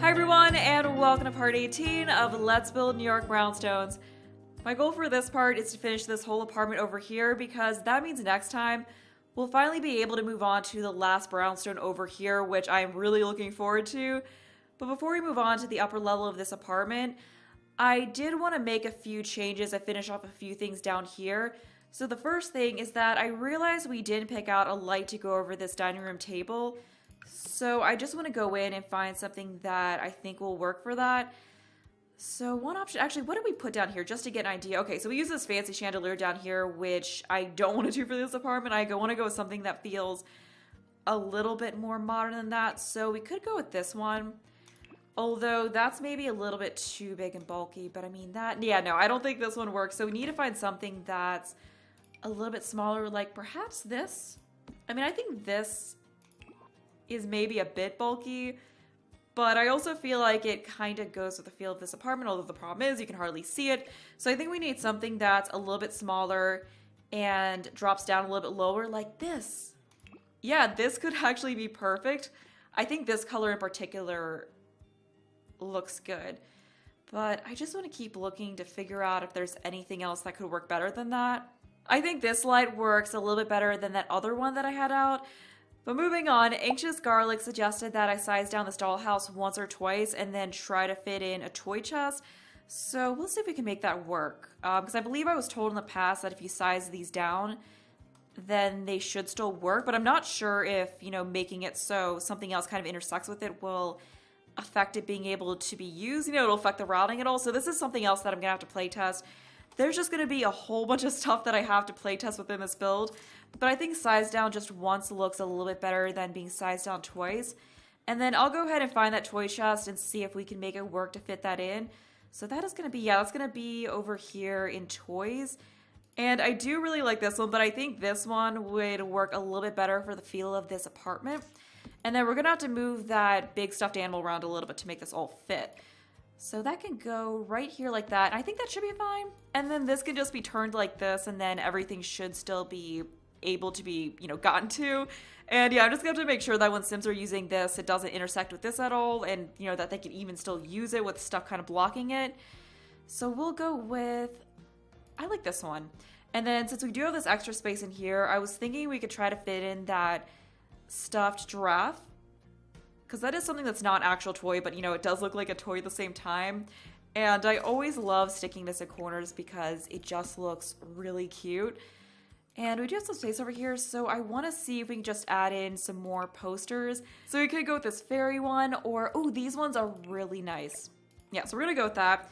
Hi everyone, and welcome to part 18 of Let's Build New York Brownstones. My goal for this part is to finish this whole apartment over here because that means next time we'll finally be able to move on to the last brownstone over here, which I'm really looking forward to. But before we move on to the upper level of this apartment, I did want to make a few changes and finish off a few things down here. So the first thing is that I realized we didn't pick out a light to go over this dining room table. So I just want to go in and find something that I think will work for that. So one option, actually, what did we put down here just to get an idea? Okay, so we use this fancy chandelier down here, which I don't want to do for this apartment. I want to go with something that feels a little bit more modern than that. So we could go with this one. Although that's maybe a little bit too big and bulky, but I mean that, yeah, no, I don't think this one works. So we need to find something that's a little bit smaller, like perhaps this. I mean, I think this is maybe a bit bulky, but I also feel like it kind of goes with the feel of this apartment, although the problem is you can hardly see it. So I think we need something that's a little bit smaller and drops down a little bit lower like this. Yeah, this could actually be perfect. I think this color in particular looks good, but I just want to keep looking to figure out if there's anything else that could work better than that. I think this light works a little bit better than that other one that I had out. But moving on, Anxious Garlic suggested that I size down this dollhouse once or twice and then try to fit in a toy chest. So we'll see if we can make that work. Because I believe I was told in the past that if you size these down, then they should still work. But I'm not sure if, you know, making it so something else kind of intersects with it will affect it being able to be used. You know, it'll affect the routing at all. So this is something else that I'm going to have to play test. There's just going to be a whole bunch of stuff that I have to play test within this build. But I think size down just once looks a little bit better than being sized down twice. And then I'll go ahead and find that toy chest and see if we can make it work to fit that in. So that is going to be, yeah, that's going to be over here in toys. And I do really like this one, but I think this one would work a little bit better for the feel of this apartment. And then we're going to have to move that big stuffed animal around a little bit to make this all fit. So that can go right here like that. I think that should be fine. And then this can just be turned like this, and then everything should still be able to be, you know, gotten to. And yeah, I'm just going to have to make sure that when Sims are using this, it doesn't intersect with this at all, and, you know, that they can even still use it with stuff kind of blocking it. So we'll go with, I like this one. And then since we do have this extra space in here, I was thinking we could try to fit in that stuffed giraffe, because that is something that's not an actual toy, but, you know, it does look like a toy at the same time. And I always love sticking this in corners because it just looks really cute. And we do have some space over here, so I want to see if we can just add in some more posters. So we could go with this fairy one, or, oh, these ones are really nice. Yeah, so we're going to go with that.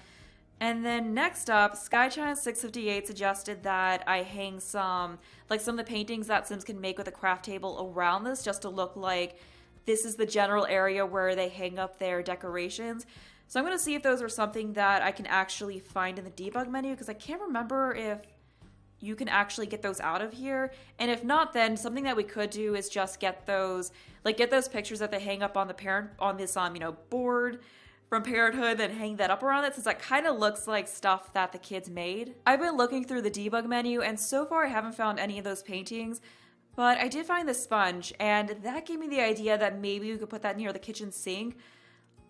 And then next up, Skychina658 suggested that I hang some of the paintings that Sims can make with a craft table around this, just to look like this is the general area where they hang up their decorations. So I'm going to see if those are something that I can actually find in the debug menu, because I can't remember if you can actually get those out of here. And if not, then something that we could do is just get those pictures that they hang up on this you know, board from Parenthood, then hang that up around it, since that kind of looks like stuff that the kids made. I've been looking through the debug menu, and so far I haven't found any of those paintings, but I did find this sponge, and that gave me the idea that maybe we could put that near the kitchen sink,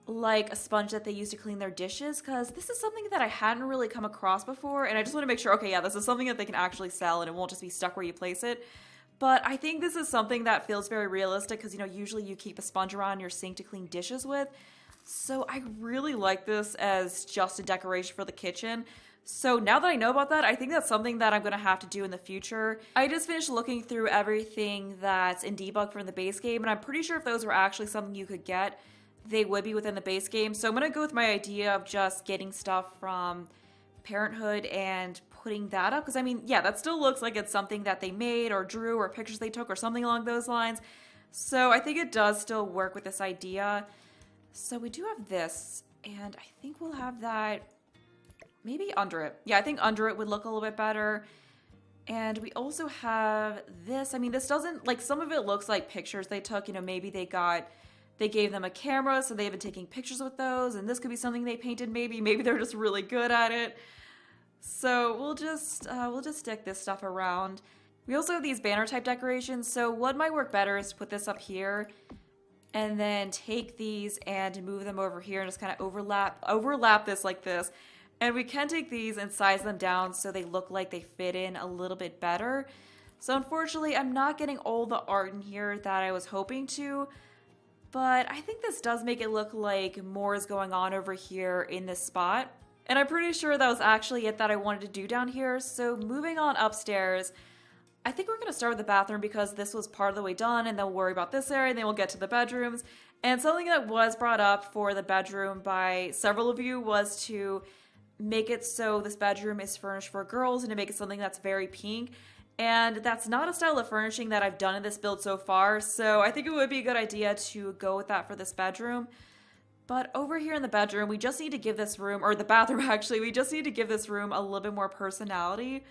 like a sponge that they use to clean their dishes, because this is something that I hadn't really come across before, and I just want to make sure, okay, yeah, this is something that they can actually sell, and it won't just be stuck where you place it. But I think this is something that feels very realistic, because, you know, usually you keep a sponge around your sink to clean dishes with. So I really like this as just a decoration for the kitchen. So now that I know about that, I think that's something that I'm going to have to do in the future. I just finished looking through everything that's in debug from the base game, and I'm pretty sure if those were actually something you could get, they would be within the base game. So I'm going to go with my idea of just getting stuff from Parenthood and putting that up. Because, I mean, yeah, that still looks like it's something that they made or drew or pictures they took or something along those lines. So I think it does still work with this idea. So we do have this, and I think we'll have that maybe under it. Yeah, I think under it would look a little bit better. And we also have this. I mean, this doesn't, like, some of it looks like pictures they took. You know, maybe they gave them a camera, so they've been taking pictures with those, and this could be something they painted maybe. Maybe they're just really good at it. So we'll just stick this stuff around. We also have these banner type decorations, so what might work better is to put this up here and then take these and move them over here and just kind of overlap this like this. And we can take these and size them down so they look like they fit in a little bit better. So unfortunately, I'm not getting all the art in here that I was hoping to, but I think this does make it look like more is going on over here in this spot. And I'm pretty sure that was actually it that I wanted to do down here. So moving on upstairs, I think we're going to start with the bathroom because this was part of the way done, and then we'll worry about this area, and then we'll get to the bedrooms. And something that was brought up for the bedroom by several of you was to make it so this bedroom is furnished for girls and to make it something that's very pink. And that's not a style of furnishing that I've done in this build so far, so I think it would be a good idea to go with that for this bedroom. But over here in the bedroom, we just need to give this room, or the bathroom actually, we just need to give this room a little bit more personality.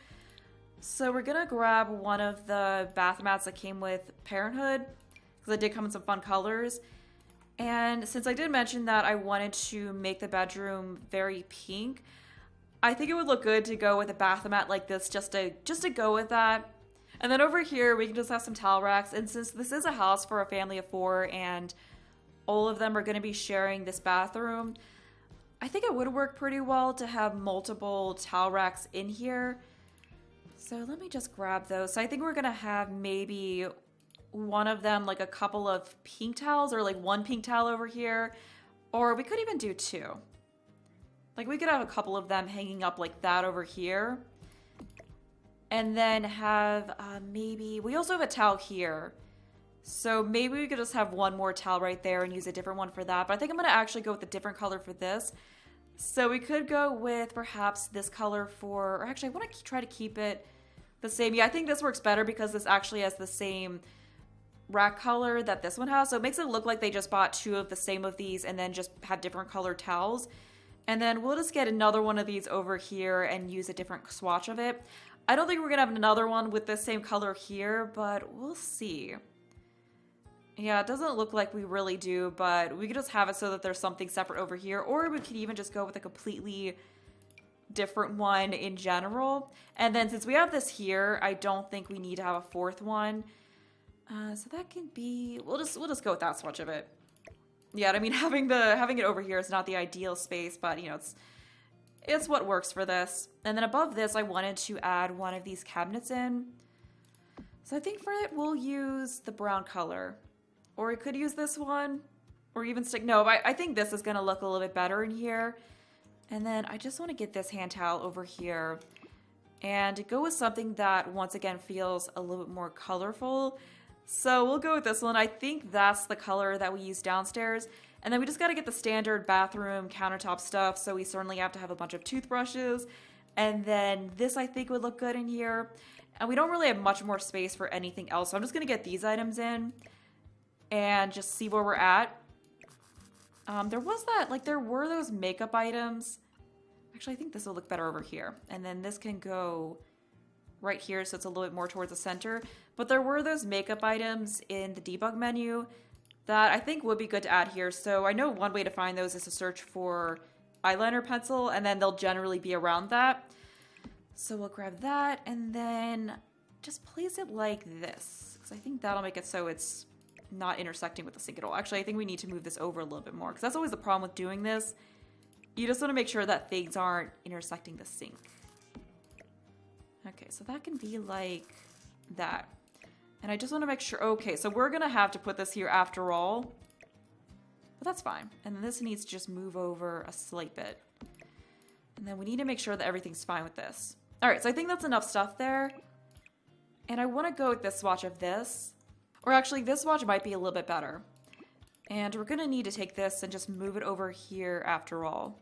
So we're gonna grab one of the bath mats that came with Parenthood, because it did come in some fun colors. And since I did mention that I wanted to make the bedroom very pink, I think it would look good to go with a bath mat like this just to go with that. And then over here, we can just have some towel racks. And since this is a house for a family of 4 and all of them are going to be sharing this bathroom, I think it would work pretty well to have multiple towel racks in here. So let me just grab those. So I think we're going to have maybe one of them, like a couple of pink towels, or like one pink towel over here. Or we could even do 2. Like we could have a couple of them hanging up like that over here. And then have maybe, we also have a towel here. So maybe we could just have one more towel right there and use a different one for that. But I think I'm going to actually go with a different color for this. So we could go with perhaps this color for, or actually I want to try to keep it the same. Yeah, I think this works better because this actually has the same rack color that this one has. So it makes it look like they just bought 2 of the same of these and then just had different colored towels. And then we'll just get another one of these over here and use a different swatch of it. I don't think we're going to have another one with the same color here, but we'll see. Yeah, it doesn't look like we really do, but we could just have it so that there's something separate over here. Or we could even just go with a completely different one in general. And then since we have this here, I don't think we need to have a 4th one. So that can be, we'll just go with that swatch of it. Yeah, I mean, having it over here is not the ideal space, but you know, it's what works for this. And then above this, I wanted to add one of these cabinets in. So I think for it, we'll use the brown color. Or we could use this one, or even stick, no, I think this is gonna look a little bit better in here. And then I just wanna get this hand towel over here and go with something that once again feels a little bit more colorful. So we'll go with this one. I think that's the color that we use downstairs. And then we just got to get the standard bathroom countertop stuff. So we certainly have to have a bunch of toothbrushes. And then this I think would look good in here. And we don't really have much more space for anything else. So I'm just going to get these items in and just see where we're at. There were those makeup items. Actually, I think this will look better over here. And then this can go right here, so it's a little bit more towards the center. But there were those makeup items in the debug menu that I think would be good to add here. So I know one way to find those is to search for eyeliner pencil, and then they'll generally be around that. So we'll grab that, and then just place it like this, because I think that'll make it so it's not intersecting with the sink at all. Actually, I think we need to move this over a little bit more, because that's always the problem with doing this. You just want to make sure that things aren't intersecting the sink. Okay, so that can be like that. And I just want to make sure, okay, so we're going to have to put this here after all. But that's fine. And then this needs to just move over a slight bit. And then we need to make sure that everything's fine with this. All right, so I think that's enough stuff there. And I want to go with this swatch of this. Or actually, this swatch might be a little bit better. And we're going to need to take this and just move it over here after all.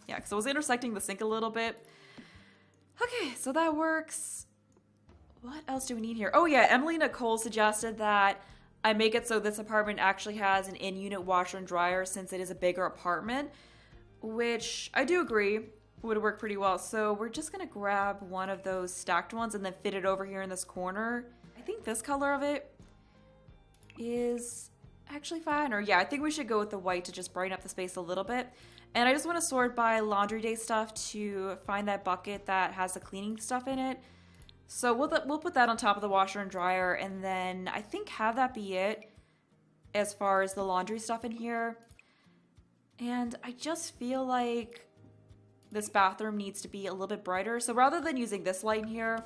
Yeah, because it was intersecting the sink a little bit. Okay, so that works. What else do we need here? Oh yeah, Emily Nicole suggested that I make it so this apartment actually has an in-unit washer and dryer since it is a bigger apartment, which I do agree would work pretty well. So we're just gonna grab one of those stacked ones and then fit it over here in this corner. I think this color of it is actually fine. Or yeah, I think we should go with the white to just brighten up the space a little bit. And I just want to sort by laundry day stuff to find that bucket that has the cleaning stuff in it. So we'll put that on top of the washer and dryer, and then I think have that be it. as far as the laundry stuff in here. And I just feel like this bathroom needs to be a little bit brighter. So rather than using this light in here,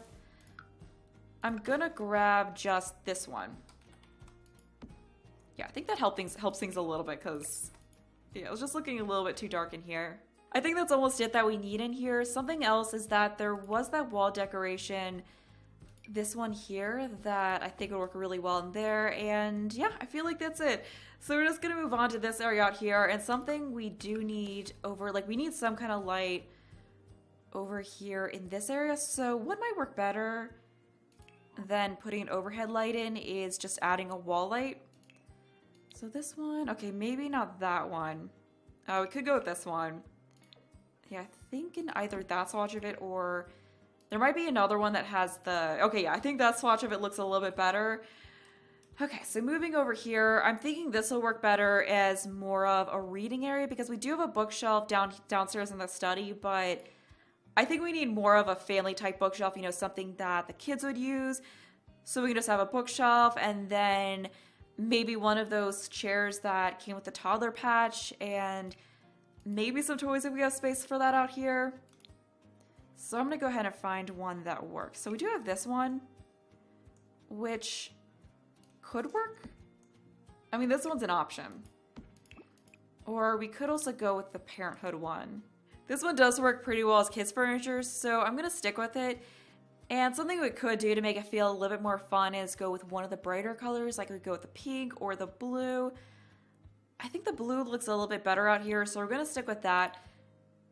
I'm gonna grab just this one. Yeah, I think that helps things a little bit because, yeah, it was just looking a little bit too dark in here. I think that's almost it that we need in here. Something else is that there was that wall decoration, this one here, that I think would work really well in there. And yeah, I feel like that's it. So we're just gonna move on to this area out here, and something we do need over, like we need some kind of light over here in this area. So what might work better than putting an overhead light in is just adding a wall light. So this one, okay, maybe not that one. We could go with this one. Yeah, I think in either that swatch of it or there might be another one that has the, okay, yeah, I think that swatch of it looks a little bit better. Okay, so moving over here, I'm thinking this will work better as more of a reading area because we do have a bookshelf downstairs in the study, but I think we need more of a family type bookshelf, you know, something that the kids would use. So we can just have a bookshelf and then maybe one of those chairs that came with the toddler patch and maybe some toys if we have space for that out here. So I'm gonna go ahead and find one that works. So we do have this one, which could work. I mean, this one's an option. Or we could also go with the Parenthood one. This one does work pretty well as kids furniture, so I'm gonna stick with it. And something we could do to make it feel a little bit more fun is go with one of the brighter colors, like we go with the pink or the blue. I think the blue looks a little bit better out here, so we're gonna stick with that.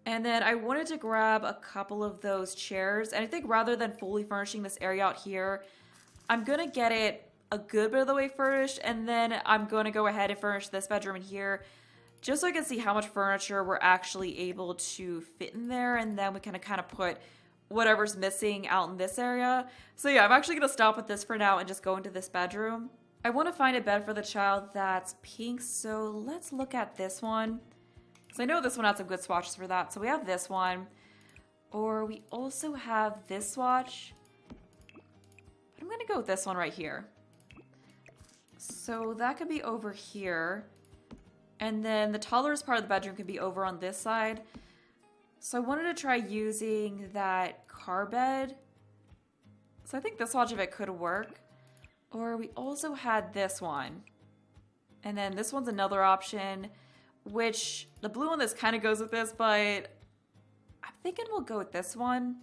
And then I wanted to grab a couple of those chairs, and I think rather than fully furnishing this area out here, I'm gonna get it a good bit of the way furnished, and then I'm gonna go ahead and furnish this bedroom in here, just so I can see how much furniture we're actually able to fit in there, and then we can kind of put whatever's missing out in this area. So yeah, I'm actually gonna stop with this for now and just go into this bedroom. I want to find a bed for the child that's pink, so let's look at this one. So I know this one had some good swatches for that. So we have this one, or we also have this swatch. But I'm gonna go with this one right here. So that could be over here. And then the toddler's part of the bedroom can be over on this side. So I wanted to try using that car bed. So I think this swatch of it could work. Or we also had this one. And then this one's another option, which the blue one this kind of goes with this, but I'm thinking we'll go with this one.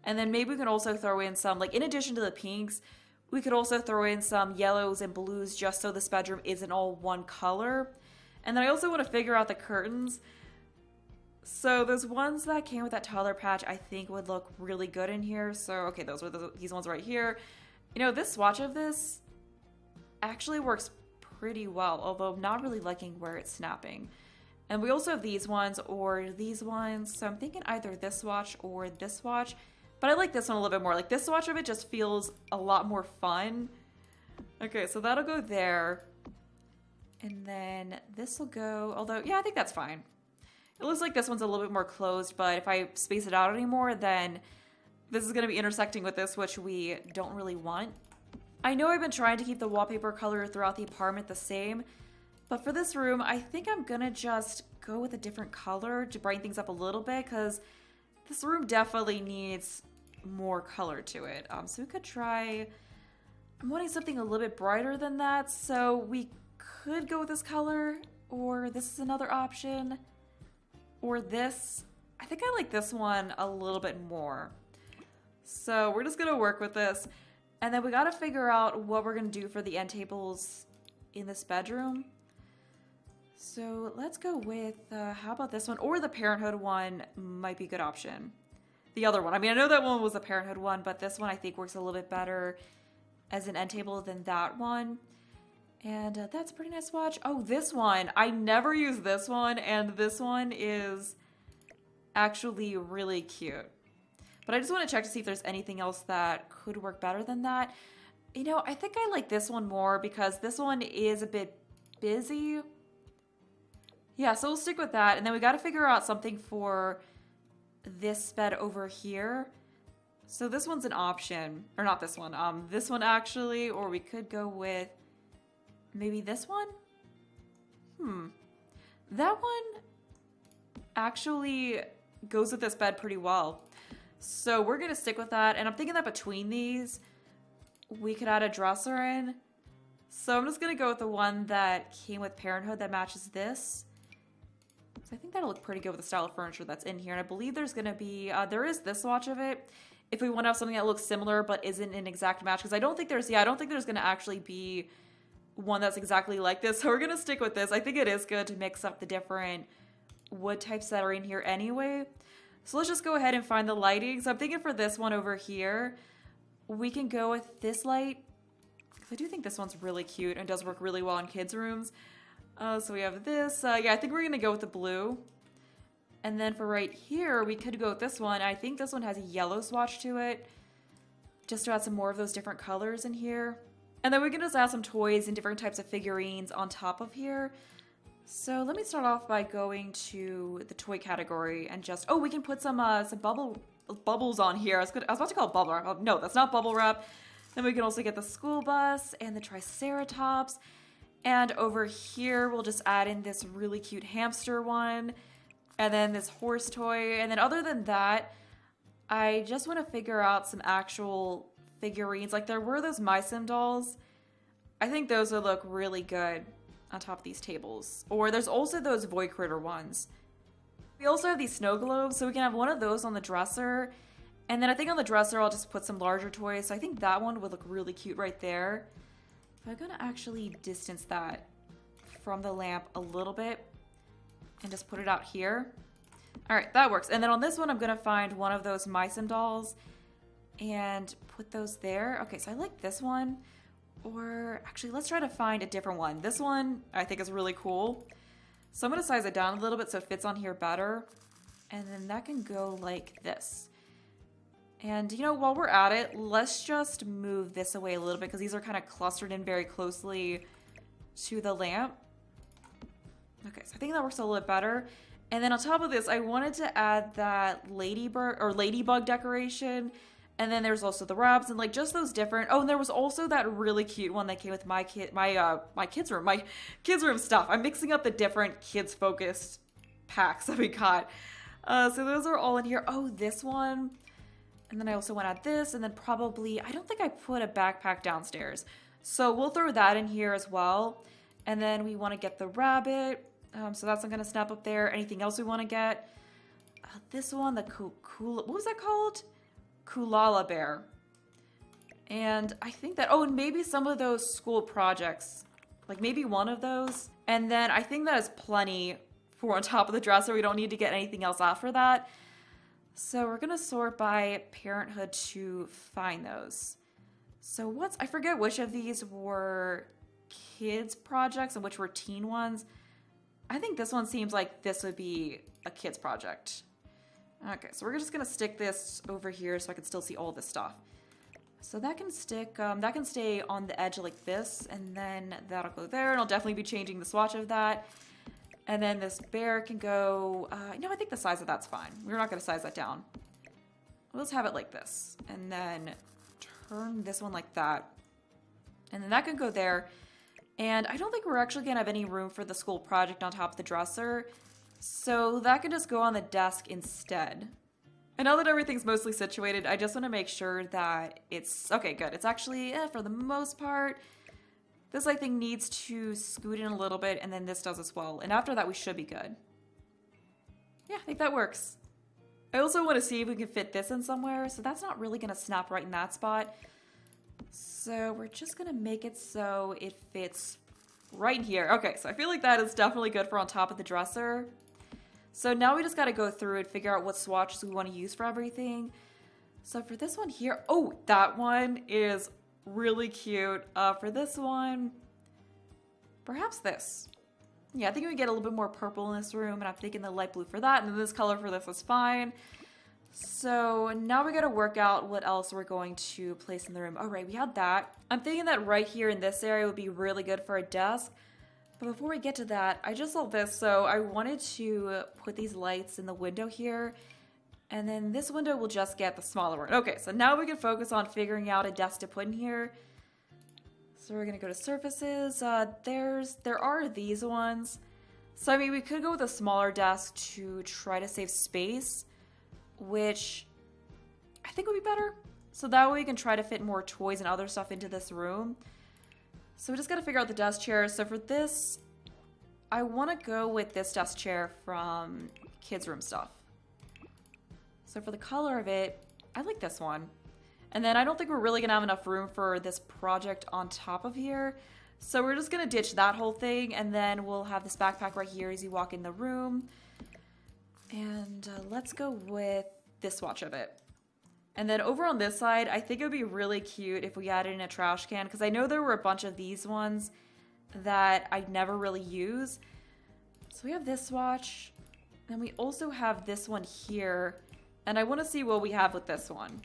And then maybe we can also throw in some, like in addition to the pinks, we could also throw in some yellows and blues just so this bedroom isn't all one color. And then I also want to figure out the curtains. So those ones that came with that toddler patch I think would look really good in here. So okay, those are these ones right here. You know, this swatch of this actually works pretty well, although I'm not really liking where it's snapping. And we also have these ones or these ones. So I'm thinking either this swatch or this swatch. But I like this one a little bit more. Like this swatch of it just feels a lot more fun. Okay, so that'll go there. And then this will go, although, yeah, I think that's fine. It looks like this one's a little bit more closed, but if I space it out anymore, then this is going to be intersecting with this, which we don't really want. I know I've been trying to keep the wallpaper color throughout the apartment the same, but for this room, I think I'm going to just go with a different color to brighten things up a little bit, because this room definitely needs more color to it. So we could try, I'm wanting something a little bit brighter than that, so we could go with this color, or this is another option, or this. I think I like this one a little bit more. So we're just gonna work with this, and then we gotta figure out what we're gonna do for the end tables in this bedroom. So let's go with, how about this one? Or the Parenthood one might be a good option. The other one, I mean, I know that one was the Parenthood one, but this one I think works a little bit better as an end table than that one. And that's a pretty nice swatch. Oh, this one. I never use this one, and this one is actually really cute. But I just want to check to see if there's anything else that could work better than that. You know, I think I like this one more because this one is a bit busy. Yeah, so we'll stick with that. And then we got to figure out something for this bed over here. So this one's an option. Or not this one. This one actually. Or we could go with maybe this one? That one actually goes with this bed pretty well. So we're gonna stick with that. And I'm thinking that between these, we could add a dresser in. So I'm just gonna go with the one that came with Parenthood that matches this. So I think that'll look pretty good with the style of furniture that's in here. And I believe there's gonna be, there is this swatch of it. If we want to have something that looks similar but isn't an exact match. Because I don't think there's gonna actually be one that's exactly like this. So we're gonna stick with this. I think it is good to mix up the different wood types that are in here anyway. So let's just go ahead and find the lighting. So I'm thinking for this one over here, we can go with this light. I do think this one's really cute and does work really well in kids' rooms. So we have this. Yeah, I think we're gonna go with the blue. And then for right here, we could go with this one. I think this one has a yellow swatch to it, just to add some more of those different colors in here. And then we can just add some toys and different types of figurines on top of here. So let me start off by going to the toy category and just, oh, we can put some bubbles on here. I was about to call it bubble wrap. Oh, no, that's not bubble wrap. Then we can also get the school bus and the Triceratops. And over here, we'll just add in this really cute hamster one. And then this horse toy. And then other than that, I just want to figure out some actual figurines. Like there were those My Sim dolls. I think those would look really good on top of these tables. Or there's also those Void Critter ones. We also have these snow globes, so we can have one of those on the dresser. And then I think on the dresser, I'll just put some larger toys. So I think that one would look really cute right there. But I'm gonna actually distance that from the lamp a little bit and just put it out here. All right, that works. And then on this one, I'm gonna find one of those My Sim dolls and put those there. Okay, so I like this one. Or actually, let's try to find a different one. This one I think is really cool. So I'm going to size it down a little bit so it fits on here better. And then that can go like this. And, you know, while we're at it, let's just move this away a little bit because these are kind of clustered in very closely to the lamp. Okay, so I think that works a little bit better. And then on top of this, I wanted to add that ladybug decoration. And then there's also the wraps and like just those different. Oh, and there was also that really cute one that came with my kids room stuff. I'm mixing up the different kids focused packs that we got. So those are all in here. Oh, this one. And then I also want to add this, and then probably I don't think I put a backpack downstairs, so we'll throw that in here as well. And then we want to get the rabbit. So that's not going to snap up there. Anything else we want to get? This one, the what was that called? Kulala bear. And I think that, oh, and maybe some of those school projects, like maybe one of those. And then I think that is plenty for on top of the dresser. We don't need to get anything else after that. So we're gonna sort by Parenthood to find those. So I forget which of these were kids projects and which were teen ones. I think this one seems like this would be a kids project. Okay, so we're just gonna stick this over here so I can still see all this stuff. So that can stick, that can stay on the edge like this, and then that'll go there, and I'll definitely be changing the swatch of that. And then this bear can go, no, I think the size of that's fine. We're not gonna size that down. Let's have it like this, and then turn this one like that. And then that can go there. And I don't think we're actually gonna have any room for the school project on top of the dresser. So that can just go on the desk instead. And now that everything's mostly situated, I just want to make sure that it's, okay, good. It's actually, for the most part, this I think needs to scoot in a little bit, and then this does as well. And after that, we should be good. Yeah, I think that works. I also want to see if we can fit this in somewhere, so that's not really going to snap right in that spot. So we're just going to make it so it fits right here. Okay, so I feel like that is definitely good for on top of the dresser. So now we just got to go through and figure out what swatches we want to use for everything. So for this one here, oh, that one is really cute. For this one, perhaps this. Yeah, I think we get a little bit more purple in this room, and I'm thinking the light blue for that, and then this color for this is fine. So now we got to work out what else we're going to place in the room. All right, we had that. I'm thinking that right here in this area would be really good for a desk. But before we get to that, I just saw this, so I wanted to put these lights in the window here, and then this window will just get the smaller one. Okay, so now we can focus on figuring out a desk to put in here. So we're gonna go to surfaces. There are these ones. So I mean, we could go with a smaller desk to try to save space, which I think would be better. So that way we can try to fit more toys and other stuff into this room. So we just gotta figure out the desk chair. So for this, I wanna go with this desk chair from kids' room stuff. So for the color of it, I like this one. And then I don't think we're really gonna have enough room for this project on top of here. So we're just gonna ditch that whole thing, and then we'll have this backpack right here as you walk in the room. And let's go with this swatch of it. And then over on this side, I think it would be really cute if we added in a trash can, because I know there were a bunch of these ones that I never really use. So we have this swatch, and we also have this one here. And I want to see what we have with this one.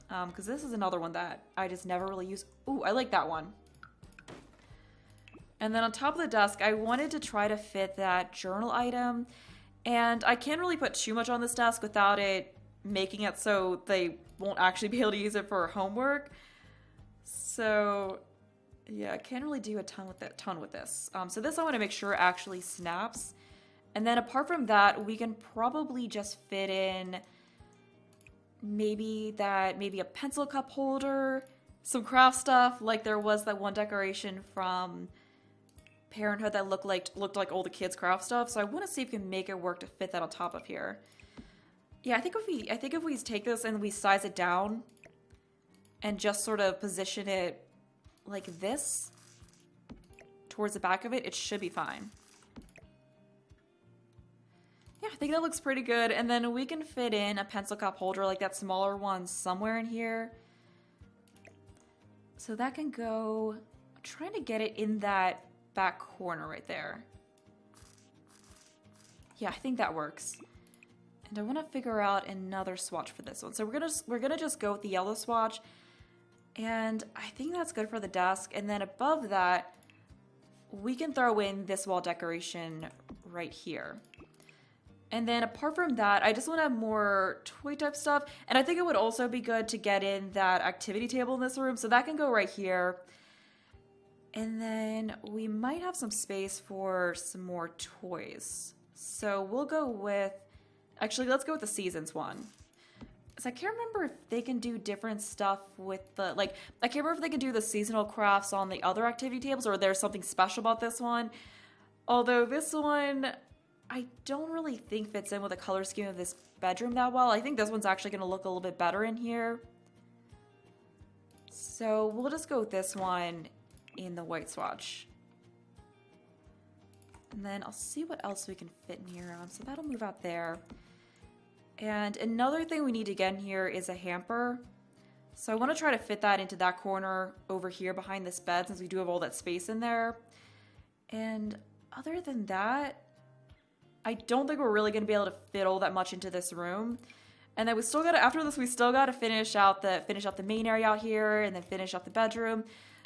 Because this is another one that I just never really use. Ooh, I like that one. And then on top of the desk, I wanted to try to fit that journal item. And I can't really put too much on this desk without it making it so they won't actually be able to use it for homework. So yeah, I can't really do a ton with this. So this I want to make sure actually snaps. And then apart from that, we can probably just fit in maybe a pencil cup holder, some craft stuff, like there was that one decoration from Parenthood that looked like all the kids' craft stuff. So I want to see if we can make it work to fit that on top of here. Yeah, I think if we take this and we size it down and just sort of position it like this towards the back of it, it should be fine. Yeah, I think that looks pretty good. And then we can fit in a pencil cup holder like that smaller one somewhere in here. So that can go, I'm trying to get it in that back corner right there. Yeah, I think that works. And I want to figure out another swatch for this one. So we're gonna just go with the yellow swatch. And I think that's good for the desk. And then above that, we can throw in this wall decoration right here. And then apart from that, I just want to have more toy type stuff. And I think it would also be good to get in that activity table in this room. So that can go right here. And then we might have some space for some more toys. So we'll go with, actually, let's go with the Seasons one. So I can't remember if they can do different stuff with the, like, I can't remember if they can do the seasonal crafts on the other activity tables or there's something special about this one. Although this one, I don't really think fits in with the color scheme of this bedroom that well. I think this one's actually going to look a little bit better in here. So we'll just go with this one in the white swatch. And then I'll see what else we can fit in here. So that'll move out there. And another thing we need to get in here is a hamper. So I want to try to fit that into that corner over here behind this bed since we do have all that space in there. And other than that, I don't think we're really going to be able to fit all that much into this room. And then we still got to, after this, we still got to finish out the main area out here and then finish out the bedroom.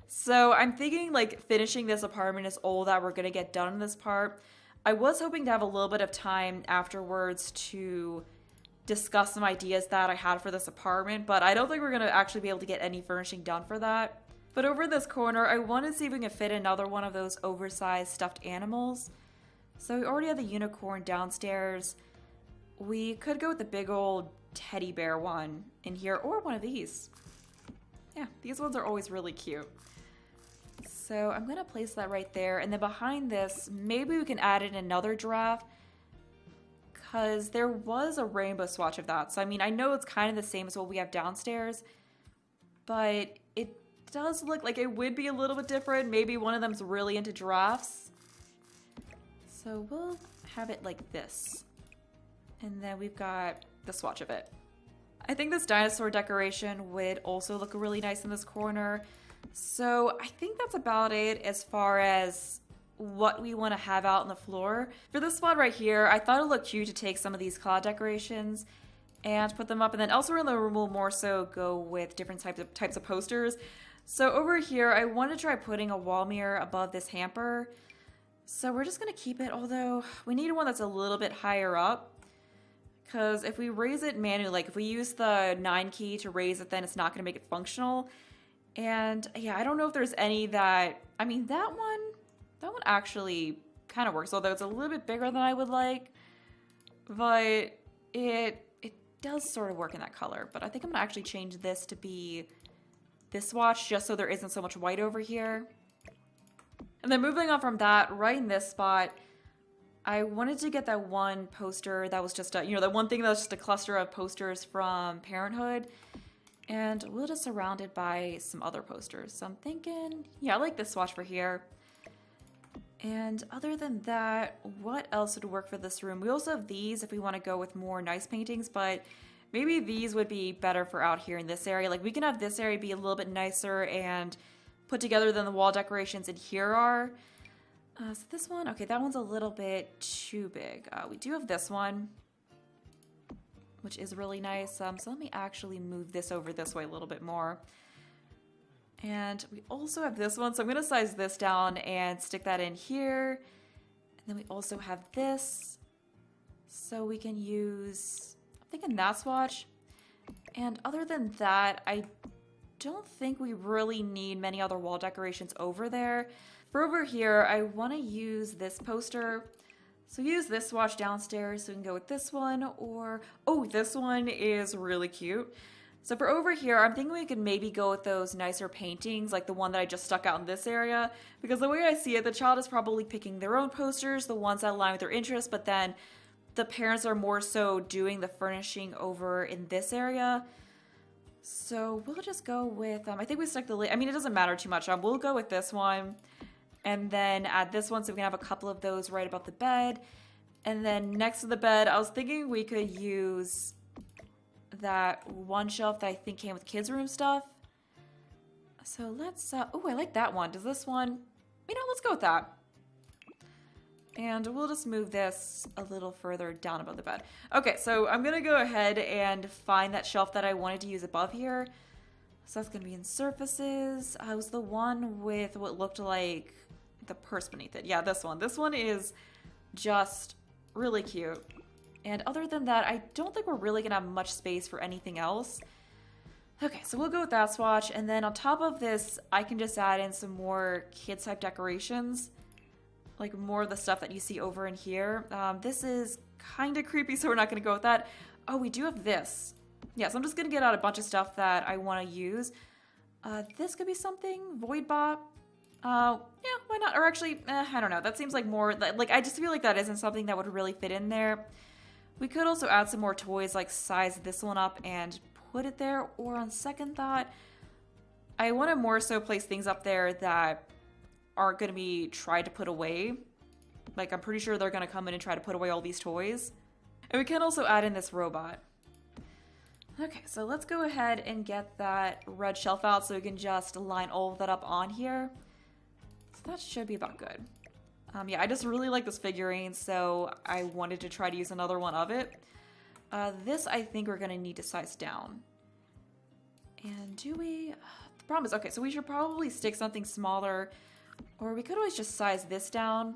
So I'm thinking like finishing this apartment is all that we're going to get done in this part. I was hoping to have a little bit of time afterwards to discuss some ideas that I had for this apartment, but I don't think we're going to actually be able to get any furnishing done for that. But over this corner, I want to see if we can fit another one of those oversized stuffed animals. So we already have the unicorn downstairs. We could go with the big old teddy bear one in here, or one of these. Yeah, these ones are always really cute. So I'm going to place that right there. And then behind this, maybe we can add in another giraffe, because there was a rainbow swatch of that. So I mean, I know it's kind of the same as what we have downstairs, but it does look like it would be a little bit different. Maybe one of them's really into giraffes. So we'll have it like this. And then we've got the swatch of it. I think this dinosaur decoration would also look really nice in this corner. So I think that's about it as far as what we want to have out on the floor. For this spot right here, I thought it looked cute to take some of these cloud decorations and put them up. And then elsewhere in the room, we'll more so go with different types of posters. So over here, I want to try putting a wall mirror above this hamper. So we're just going to keep it, although we need one that's a little bit higher up. Because if we raise it manually, like if we use the 9 key to raise it, then it's not going to make it functional. And yeah, I don't know if there's any that, I mean, that one actually kind of works, although it's a little bit bigger than I would like, but it does sort of work in that color. But I think I'm gonna actually change this to be this swatch just so there isn't so much white over here. And then moving on from that, right in this spot, I wanted to get that one poster that was just a, you know, that one thing that was just a cluster of posters from Parenthood. And we'll just surround it by some other posters. So I'm thinking, yeah, I like this swatch for here. And other than that, what else would work for this room? We also have these if we want to go with more nice paintings, but maybe these would be better for out here in this area. Like we can have this area be a little bit nicer and put together than the wall decorations in here are. So this one, okay, that one's a little bit too big. We do have this one, which is really nice. So let me actually move this over this way a little bit more. And we also have this one, so I'm gonna size this down and stick that in here. And then we also have this, so we can use, I'm thinking that swatch. And other than that, I don't think we really need many other wall decorations over there. For over here, I wanna use this poster. So use this swatch downstairs, so we can go with this one, or, oh, this one is really cute. So for over here, I'm thinking we could maybe go with those nicer paintings, like the one that I just stuck out in this area, because the way I see it, the child is probably picking their own posters, the ones that align with their interests, but then the parents are more so doing the furnishing over in this area. So we'll just go with, I think we stuck the, I mean, it doesn't matter too much. We'll go with this one, and then add this one so we can have a couple of those right above the bed. And then next to the bed, I was thinking we could use that one shelf that I think came with kids' room stuff. So let's, oh, I like that one. Does this one, you know, let's go with that. And we'll just move this a little further down above the bed. Okay, so I'm gonna go ahead and find that shelf that I wanted to use above here. So that's gonna be in surfaces. I was the one with what looked like the purse beneath it. Yeah, this one. This one is just really cute. And other than that, I don't think we're really gonna have much space for anything else. Okay, so we'll go with that swatch, and then on top of this, I can just add in some more kids type decorations, like more of the stuff that you see over in here. This is kind of creepy, so we're not gonna go with that. Oh, we do have this. Yeah, so I'm just gonna get out a bunch of stuff that I wanna use. This could be something, Void Bop. Yeah, why not? Or actually, I don't know. That seems like more, like I just feel like that isn't something that would really fit in there. We could also add some more toys, like size this one up and put it there, or on second thought, I want to more so place things up there that aren't going to be tried to put away. Like, I'm pretty sure they're going to come in and try to put away all these toys. And we can also add in this robot. Okay, so let's go ahead and get that red shelf out so we can just line all of that up on here. So that should be about good. Yeah, I just really like this figurine, so I wanted to try to use another one of it. This, I think we're going to need to size down. And do we? The problem is, okay, so we should probably stick something smaller, or we could always just size this down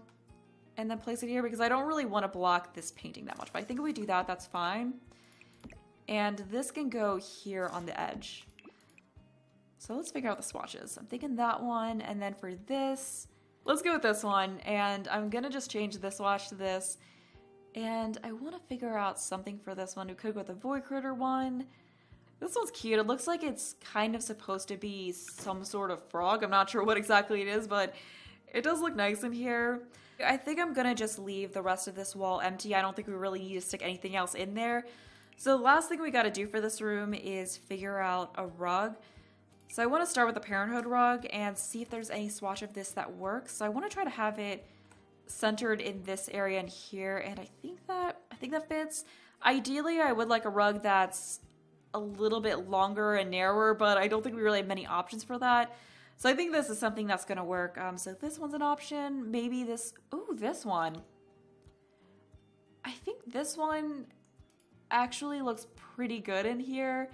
and then place it here, because I don't really want to block this painting that much. But I think if we do that, that's fine. And this can go here on the edge. So let's figure out the swatches. I'm thinking that one, and then for this, let's go with this one, and I'm gonna just change this swatch to this. And I want to figure out something for this one. We could go with the Void Critter one. This one's cute. It looks like it's kind of supposed to be some sort of frog. I'm not sure what exactly it is, but it does look nice in here. I think I'm gonna just leave the rest of this wall empty. I don't think we really need to stick anything else in there. So the last thing we gotta do for this room is figure out a rug. So I want to start with the Parenthood rug and see if there's any swatch of this that works. So I want to try to have it centered in this area and here, and I think that fits. Ideally, I would like a rug that's a little bit longer and narrower, but I don't think we really have many options for that. So I think this is something that's going to work. So this one's an option. Maybe this, ooh, this one. I think this one actually looks pretty good in here.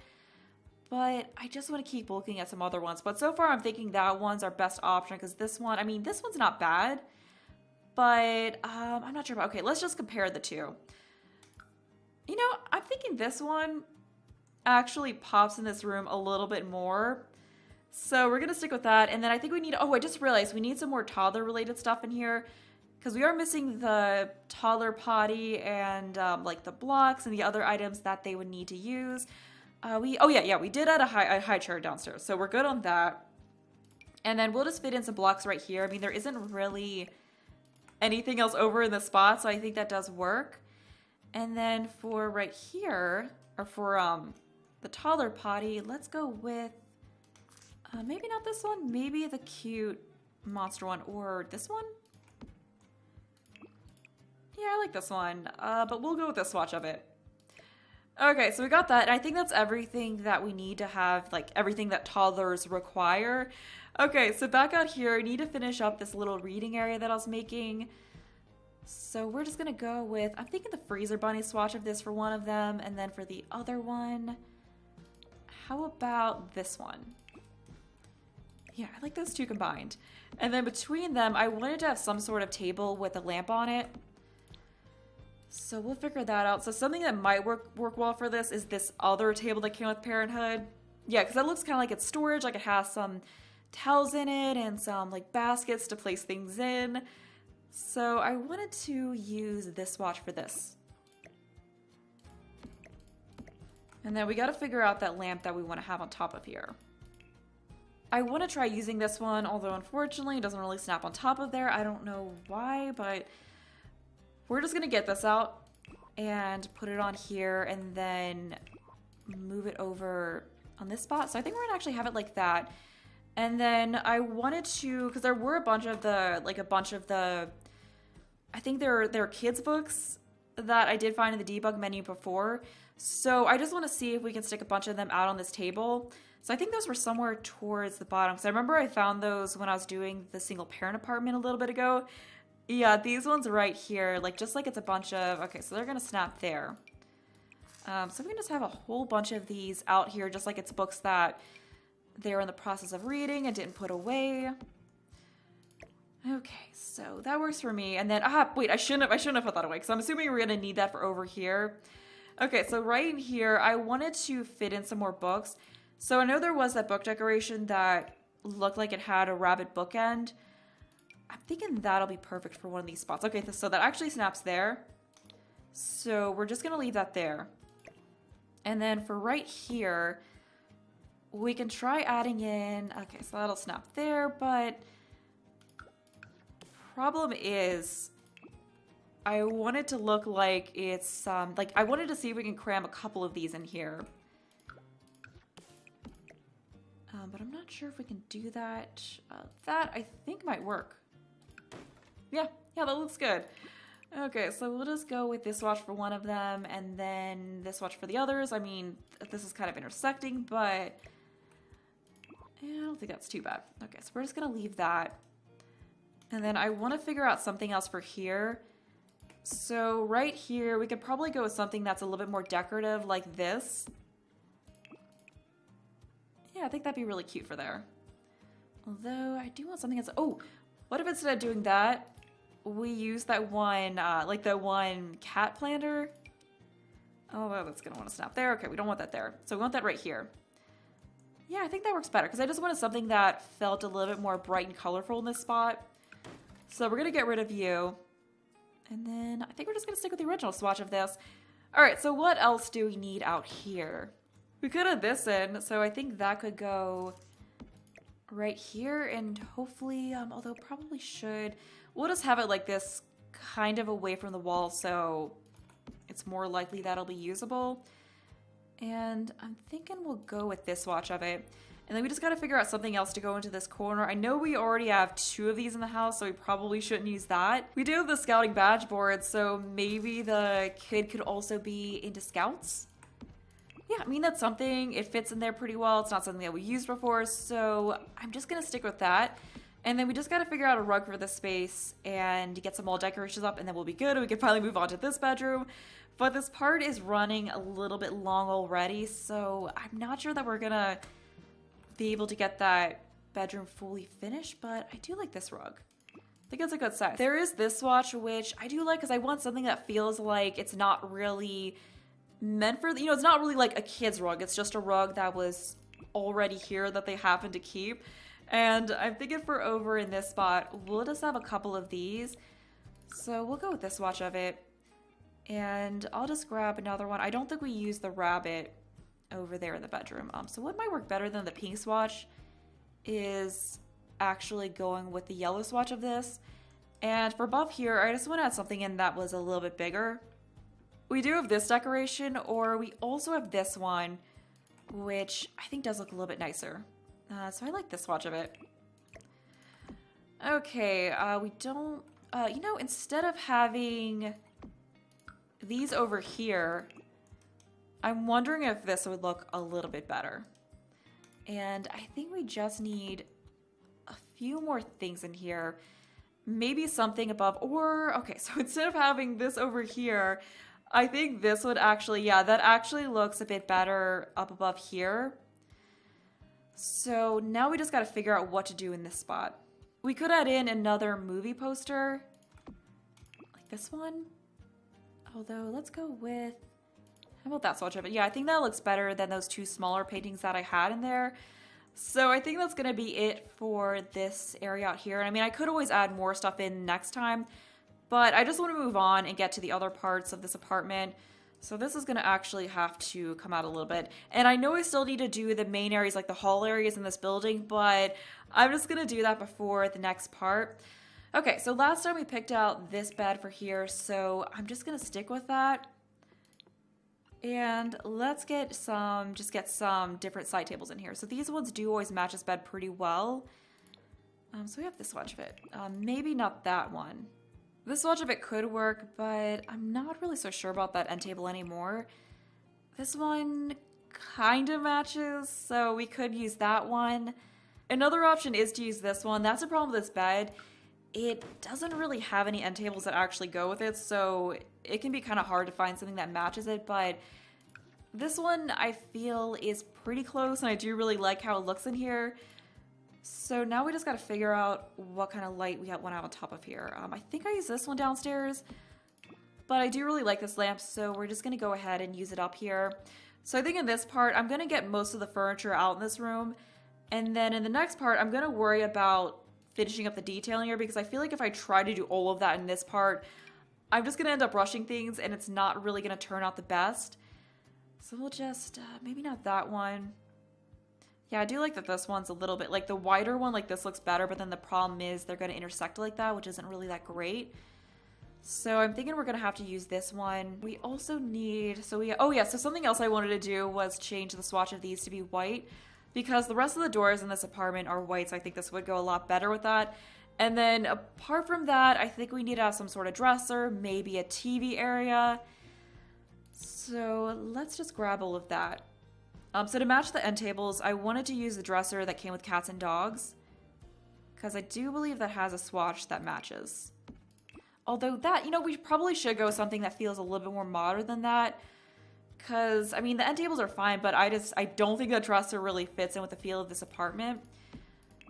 But I just want to keep looking at some other ones. But so far, I'm thinking that one's our best option, because this one, I mean, this one's not bad. But I'm not sure about, okay, let's just compare the two. You know, I'm thinking this one actually pops in this room a little bit more. So we're gonna stick with that. And then I think we need, oh, I just realized we need some more toddler related stuff in here because we are missing the toddler potty and like the blocks and the other items that they would need to use. We did add a high chair downstairs, so we're good on that. And then we'll just fit in some blocks right here. I mean, there isn't really anything else over in the spot, so I think that does work. And then for right here, or for the toddler potty, let's go with maybe not this one, maybe the cute monster one, or this one? Yeah, I like this one, but we'll go with this swatch of it. Okay, so we got that, and I think that's everything that we need to have, like everything that toddlers require. Okay, so back out here, I need to finish up this little reading area that I was making. So we're just gonna go with, I'm thinking the freezer bunny swatch of this for one of them, and then for the other one, how about this one? Yeah, I like those two combined. And then between them, I wanted to have some sort of table with a lamp on it. So we'll figure that out. So something that might work well for this is this other table that came with Parenthood. Yeah, because that looks kind of like it's storage, like it has some towels in it and some like baskets to place things in. So I wanted to use this swatch for this. And then we got to figure out that lamp that we want to have on top of here. I want to try using this one, although unfortunately it doesn't really snap on top of there. I don't know why, but we're just going to get this out and put it on here and then move it over on this spot. So I think we're going to actually have it like that. And then I wanted to, because there were a bunch of the, I think they're kids books that I did find in the debug menu before. So I just want to see if we can stick a bunch of them out on this table. So I think those were somewhere towards the bottom. So I remember I found those when I was doing the single parent apartment a little bit ago. Yeah, these ones right here, like just like it's a bunch of, okay, so they're going to snap there. So we can just have a whole bunch of these out here, just like it's books that they're in the process of reading and didn't put away. Okay, so that works for me. And then, wait, I shouldn't have put that away because I'm assuming we're going to need that for over here. Okay, so right in here, I wanted to fit in some more books. So I know there was that book decoration that looked like it had a rabbit bookend. I'm thinking that'll be perfect for one of these spots. Okay, so that actually snaps there. So we're just going to leave that there. And then for right here, we can try adding in, okay, so that'll snap there, but problem is I want it to look like it's, like I wanted to see if we can cram a couple of these in here. But I'm not sure if we can do that. That I think might work. Yeah, that looks good. Okay, so we'll just go with this swatch for one of them and then this swatch for the others. I mean, this is kind of intersecting, but yeah, I don't think that's too bad. Okay, so we're just gonna leave that. And then I want to figure out something else for here. So right here, we could probably go with something that's a little bit more decorative like this. Yeah, I think that'd be really cute for there. Although I do want something that's, oh, what if instead of doing that, we use that one, like the one cat planter? Oh, well, that's gonna want to snap there. Okay, we don't want that there. So we want that right here. Yeah, I think that works better because I just wanted something that felt a little bit more bright and colorful in this spot. So we're gonna get rid of you. And then I think we're just gonna stick with the original swatch of this. All right, so what else do we need out here? We could have this in, so I think that could go right here and hopefully, although probably should, we'll just have it like this kind of away from the wall so it's more likely that'll be usable. And I'm thinking we'll go with this swatch of it. And then we just got to figure out something else to go into this corner. I know we already have 2 of these in the house, so we probably shouldn't use that. We do have the scouting badge board, so maybe the kid could also be into scouts. Yeah, I mean, that's something. It fits in there pretty well. It's not something that we used before, so I'm just going to stick with that. And then we just got to figure out a rug for this space and get some wall decorations up, and then we'll be good. We can finally move on to this bedroom. But this part is running a little bit long already, so I'm not sure that we're going to be able to get that bedroom fully finished, but I do like this rug. I think it's a good size. There is this swatch, which I do like because I want something that feels like it's not really meant for, you know, it's not really like a kid's rug. It's just a rug that was already here that they happen to keep. And I'm thinking for over in this spot, we'll just have a couple of these. So we'll go with this swatch of it. And I'll just grab another one. I don't think we use the rabbit over there in the bedroom. So what might work better than the pink swatch is actually going with the yellow swatch of this. And for above here, I just want to add something in that was a little bit bigger. We do have this decoration, or we also have this one, which I think does look a little bit nicer. So I like this swatch of it. Okay, we don't, you know, instead of having these over here, I'm wondering if this would look a little bit better. And I think we just need a few more things in here. Maybe something above, or, okay, so instead of having this over here, I think this would actually, yeah, that actually looks a bit better up above here. So now we just got to figure out what to do in this spot. We could add in another movie poster, like this one. Although, let's go with, how about that swatch of it? Yeah, I think that looks better than those two smaller paintings that I had in there. So I think that's going to be it for this area out here. I mean, I could always add more stuff in next time, but I just want to move on and get to the other parts of this apartment. So this is going to actually have to come out a little bit. And I know I still need to do the main areas, like the hall areas in this building, but I'm just going to do that before the next part. Okay, so last time we picked out this bed for here, so I'm just going to stick with that. And let's get some, just get some different side tables in here. So these ones do always match this bed pretty well. So we have this swatch of it. Maybe not that one. This swatch of it could work, but I'm not really so sure about that end table anymore. This one kind of matches, so we could use that one. Another option is to use this one. That's the problem with this bed. It doesn't really have any end tables that actually go with it, so it can be kind of hard to find something that matches it, but this one I feel is pretty close, and I do really like how it looks in here. So now we just got to figure out what kind of light we want to have on top of here. I think I use this one downstairs, but I do really like this lamp, so we're just going to go ahead and use it up here. So I think in this part, I'm going to get most of the furniture out in this room, and then in the next part, I'm going to worry about finishing up the detailing here, because I feel like if I try to do all of that in this part, I'm just going to end up rushing things, and it's not really going to turn out the best. So we'll just, maybe not that one. Yeah, I do like that this one's a little bit, like the wider one, like this looks better, but then the problem is they're going to intersect like that, which isn't really that great. So I'm thinking we're going to have to use this one. We also need, so we, oh yeah, so something else I wanted to do was change the swatch of these to be white, because the rest of the doors in this apartment are white, so I think this would go a lot better with that. And then apart from that, I think we need to have some sort of dresser, maybe a TV area. So let's just grab all of that. So to match the end tables, I wanted to use the dresser that came with cats and dogs, because I do believe that has a swatch that matches. Although that, you know, we probably should go with something that feels a little bit more modern than that, because, I mean, the end tables are fine, but I don't think the dresser really fits in with the feel of this apartment.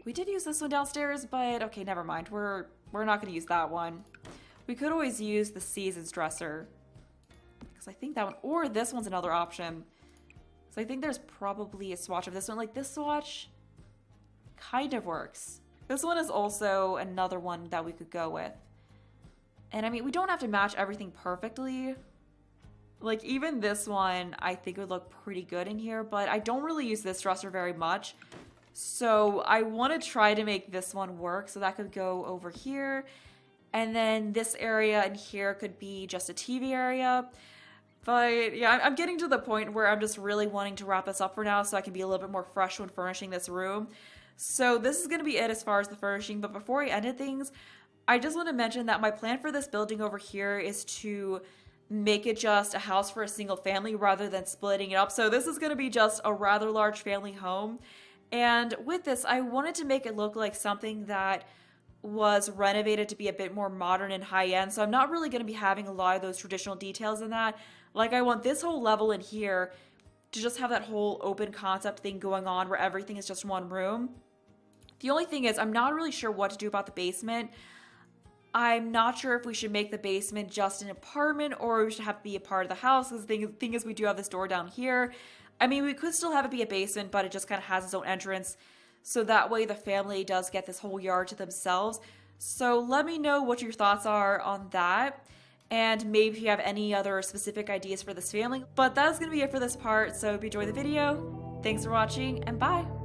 We did use this one downstairs, but okay, never mind. We're not going to use that one. We could always use the Seasons dresser, because I think that one, or this one's another option. So I think there's probably a swatch of this one. Like, this swatch kind of works. This one is also another one that we could go with. And I mean, we don't have to match everything perfectly. Like, even this one, I think would look pretty good in here, but I don't really use this dresser very much. So I want to try to make this one work. So that could go over here. And then this area in here could be just a TV area. But yeah, I'm getting to the point where I'm just really wanting to wrap this up for now so I can be a little bit more fresh when furnishing this room. So this is going to be it as far as the furnishing. But before I end things, I just want to mention that my plan for this building over here is to make it just a house for a single family rather than splitting it up. So this is going to be just a rather large family home. And with this, I wanted to make it look like something that was renovated to be a bit more modern and high-end. So I'm not really going to be having a lot of those traditional details in that. Like, I want this whole level in here to just have that whole open concept thing going on where everything is just one room. The only thing is, I'm not really sure what to do about the basement. I'm not sure if we should make the basement just an apartment or we should have to be a part of the house. Because the thing is, we do have this door down here. I mean, we could still have it be a basement, but it just kind of has its own entrance. So that way the family does get this whole yard to themselves. So let me know what your thoughts are on that. And maybe if you have any other specific ideas for this family. But that's going to be it for this part. So if you enjoyed the video, thanks for watching and bye.